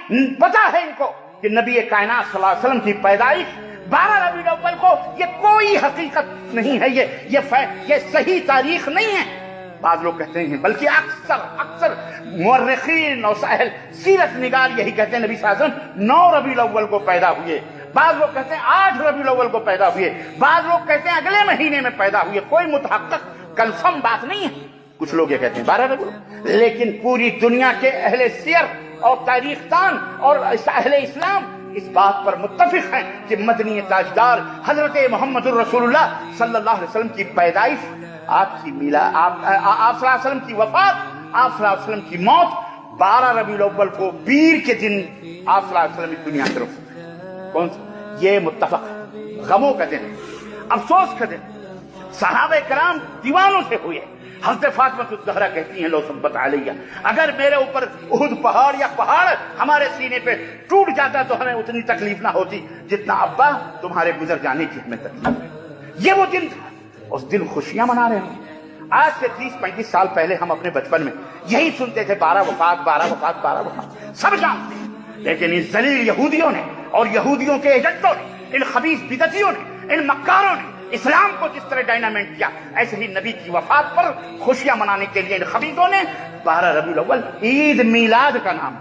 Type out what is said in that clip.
पता है इनको कि नबी कायनात सल्लल्लाहु अलैहि वसल्लम की पैदाइश 12 रबीउल अव्वल को, ये कोई हकीकत नहीं है, ये सही तारीख नहीं है। बाद लोग कहते हैं, बल्कि अक्सर मुअर्रिखीन और साहिल सीरत निगार यही कहते हैं नबी सल्लल्लाहु अलैहि वसल्लम 9 रबीउल अव्वल को पैदा हुए, बाद लोग कहते हैं 8 रबीउल अव्वल को पैदा हुए, बाद लोग कहते हैं अगले महीने में पैदा हुए। कोई मुतहक्किक कंफर्म बात नहीं है। कुछ लोग ये कहते हैं 12 रबीउल, लेकिन पूरी दुनिया के अहले सियर और तारीखदान और अहले इस्लाम इस बात पर मुत्तफिक हैं कि मदनी ताजदार हजरत मोहम्मद रसूलुल्लाह सल्लल्लाहु अलैहि वसल्लम की पैदाइश, आपकी मिला, आप सल्लल्लाहु अलैहि वसल्लम की वफात, आप सल्लल्लाहु अलैहि वसल्लम की मौत 12 रबीउल अव्वल को पीर के दिन आप सल्लल्लाहु अलैहि वसल्लम इस दुनिया से रुखसत। कौन सा? ये मुत्तफक गमों का दिन, अफसोस का दिन। सहाबे कराम दीवानों से हुए। हज़रत फातिमा ज़हरा कहती हैं, लो सब्बत अलैया, अगर मेरे ऊपर उहुद पहाड़ या पहाड़ हमारे सीने पे टूट जाता तो हमें उतनी तकलीफ ना होती जितना अब्बा तुम्हारे गुजर जाने की हमें तकलीफ है। ये वो दिन था, उस दिन खुशियां मना रहे हैं। आज से 30-35 साल पहले हम अपने बचपन में यही सुनते थे, 12 वफात, 12 वफात, 12 वफात, सब जानते हैं। लेकिन इन जलील यहूदियों ने और यहूदियों के एजेंटों ने, इन खबीस बिदतियों ने, इन मक्कारों ने इस्लाम को जिस तरह डायनामेट किया, ऐसे ही नबी की वफात पर खुशियां मनाने के लिए इन खबीसों ने 12 रबीउल अव्वल ईद मिलाद का नाम